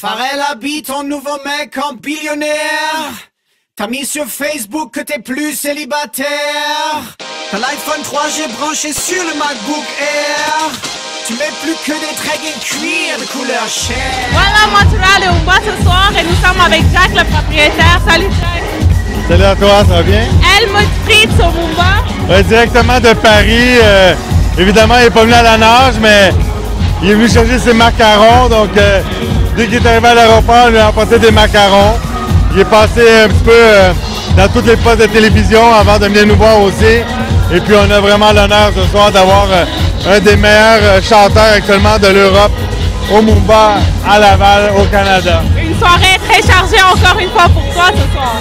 Pharrell habite ton nouveau mec en billionnaire. T'as mis sur Facebook que t'es plus célibataire. T'as l'iPhone 3G branché sur le MacBook Air. Tu mets plus que des leggings cuir de couleur chair. Voilà, Montréal et Umba ce soir et nous sommes avec Jack, le propriétaire. Salut Jack. Salut à toi, ça va bien? Helmut Fritz au Umba. Ouais, directement de Paris. Évidemment, il n'est pas venu à la nage, mais il est venu chercher ses macarons. Donc, dès qu'il est arrivé à l'aéroport, il a apporté des macarons. Il est passé un petit peu dans toutes les postes de télévision avant de venir nous voir aussi. Et puis, on a vraiment l'honneur ce soir d'avoir un des meilleurs chanteurs actuellement de l'Europe au Mumba, à Laval, au Canada. Une soirée très chargée encore une fois pour toi ce soir.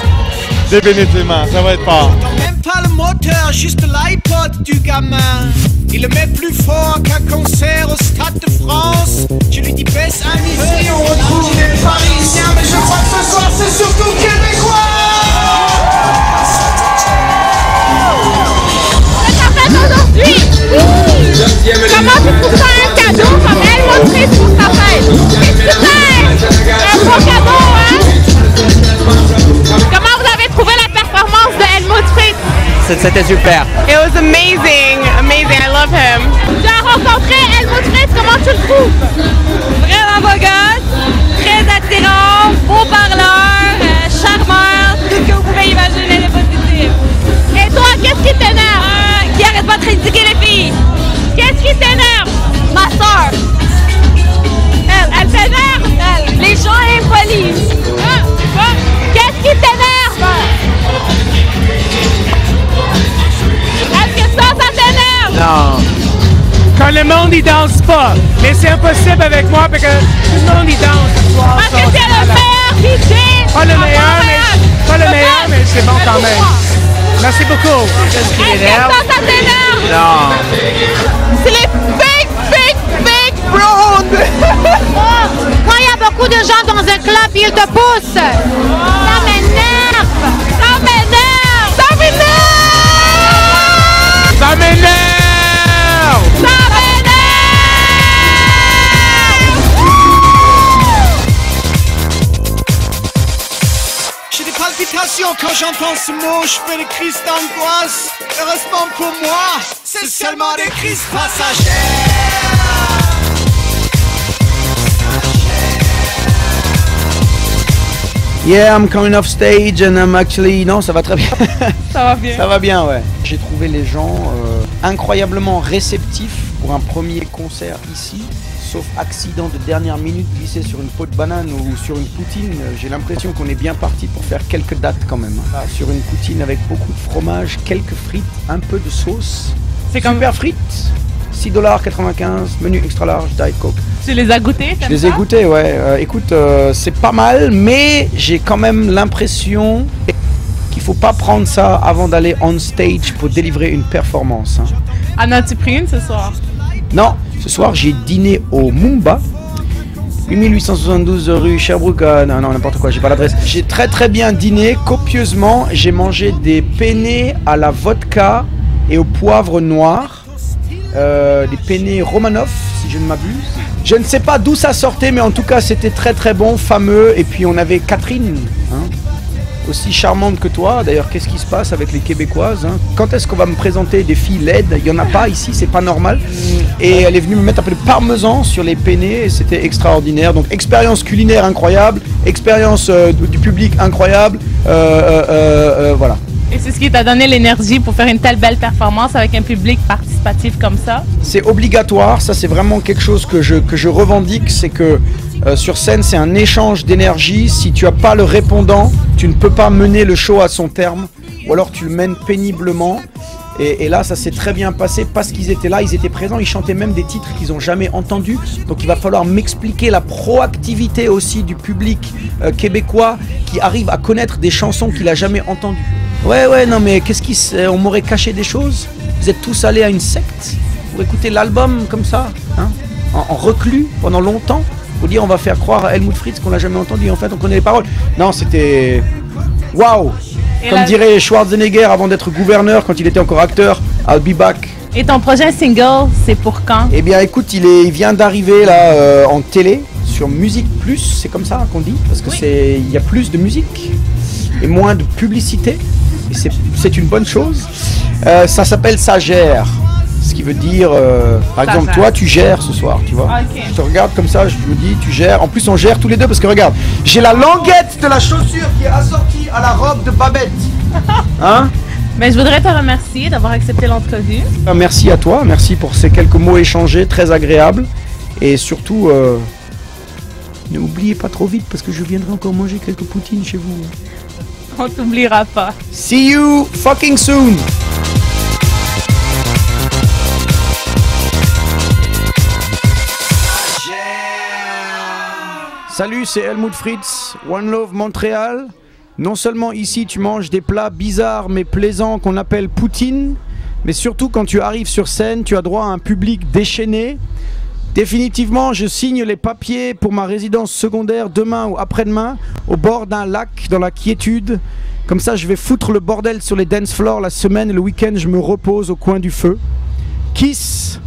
Définitivement, ça va être fort. Même pas le moteur, juste l'iPod du gamin. Il le met plus fort qu'un concert au Stade de France. Je lui dis baisse un ici, on retrouve les Parisiens. Mais je crois que ce soir c'est surtout Québécois. C'est ta fête aujourd'hui. Comment tu trouves ça un cadeau comme Helmut Fritz pour ta fête? C'est super! Un beau cadeau, hein? Comment vous avez trouvé la performance de Helmut Fritz? C'était super. It was amazing, amazing. I love him. Tu as rencontré Helmut Fritz, comment tu le trouves? Vraiment beau gosse, très attirant, beau parleur, charmeur, tout ce que vous pouvez imaginer de positif. Et toi, qu'est-ce qui t'énerve? Qui arrête pas de critiquer les filles? Qu'est-ce qui t'énerve? Ma soeur. Elle t'énerve? Elle. Les gens impolis. Qu'est-ce qui t'énerve? Est-ce que ça t'énerve? Non. Quand le monde y danse pas, mais c'est impossible avec moi parce que tout le monde y danse ce soir. Parce que c'est le meilleur DJ. Pas le meilleur, mais c'est bon quand même. Merci beaucoup. Est-ce que ça t'énerve? Non. C'est les big brown. Quand il y a beaucoup de gens dans un club, ils te poussent. Ça m'énerve. Ça m'énerve. Ça m'énerve. Ça m'énerve. Ça m'énerve. J'ai des palpitations quand j'entends ce mot. Je fais des crises d'angoisse. Heureusement pour moi, c'est seulement des crises passagères. Yeah, I'm coming off stage and I'm actually... Non, ça va très bien. Ça va bien. Ça va bien, ouais. J'ai trouvé les gens incroyablement réceptifs pour un premier concert ici. Sauf accident de dernière minute glissé sur une peau de banane ou sur une poutine. J'ai l'impression qu'on est bien parti pour faire quelques dates quand même. Sur une poutine avec beaucoup de fromage, quelques frites, un peu de sauce. C'est comme Super frites. $6,95, menu extra large, Diet Coke. Tu les as goûtés? Je les ai goûtés, ouais. Écoute, c'est pas mal, mais j'ai quand même l'impression qu'il faut pas prendre ça avant d'aller on stage pour délivrer une performance. Hein. En as-tu pris une ce soir? Non, ce soir j'ai dîné au Mumba, 8872 rue Sherbrooke. Non, n'importe quoi, j'ai pas l'adresse. J'ai très bien dîné, copieusement. J'ai mangé des penne à la vodka et au poivre noir. Des penne Romanov, si je ne m'abuse. Je ne sais pas d'où ça sortait, mais en tout cas c'était très bon, fameux. Et puis on avait Catherine, hein, aussi charmante que toi. D'ailleurs, qu'est-ce qui se passe avec les Québécoises, hein? Quand est-ce qu'on va me présenter des filles laides? Il n'y en a pas ici, c'est pas normal. Et elle est venue me mettre un peu de parmesan sur les penne et c'était extraordinaire. Donc expérience culinaire incroyable, expérience du public incroyable. Voilà. Et c'est ce qui t'a donné l'énergie pour faire une telle belle performance avec un public participatif comme ça? C'est obligatoire, ça c'est vraiment quelque chose que je revendique, c'est que sur scène c'est un échange d'énergie. Si tu n'as pas le répondant, tu ne peux pas mener le show à son terme, ou alors tu le mènes péniblement. Et là ça s'est très bien passé parce qu'ils étaient là, ils étaient présents, ils chantaient même des titres qu'ils n'ont jamais entendus. Donc il va falloir m'expliquer la proactivité aussi du public québécois qui arrive à connaître des chansons qu'il n'a jamais entendues. Ouais, non mais on m'aurait caché des choses? Vous êtes tous allés à une secte pour écouter l'album comme ça, hein, en reclus pendant longtemps, pour dire on va faire croire à Helmut Fritz qu'on l'a jamais entendu, en fait on connaît les paroles. Non, c'était... Waouh! Comme dirait Schwarzenegger avant d'être gouverneur quand il était encore acteur, I'll be back. Et ton prochain single, c'est pour quand? Eh bien écoute, il vient d'arriver là en télé, sur Musique Plus, c'est comme ça qu'on dit, parce que il y a plus de musique et moins de publicité, et c'est une bonne chose. Ça s'appelle Ça gère, ce qui veut dire, par exemple, toi tu gères ce soir, tu vois. Okay. Je te regarde comme ça, je me dis tu gères. En plus on gère tous les deux parce que regarde, j'ai la languette de la chaussure qui est assortie à la robe de Babette. Hein? Mais je voudrais te remercier d'avoir accepté l'entrevue. Merci à toi, merci pour ces quelques mots échangés, très agréables. Et surtout, n'oubliez pas trop vite parce que je viendrai encore manger quelques poutines chez vous. On t'oubliera pas. See you fucking soon. Salut, c'est Helmut Fritz, One Love Montréal. Non seulement ici tu manges des plats bizarres mais plaisants qu'on appelle poutine, mais surtout quand tu arrives sur scène, tu as droit à un public déchaîné. Définitivement, je signe les papiers pour ma résidence secondaire demain ou après-demain, au bord d'un lac, dans la quiétude. Comme ça, je vais foutre le bordel sur les dance floors la semaine et le week-end, je me repose au coin du feu. Kiss!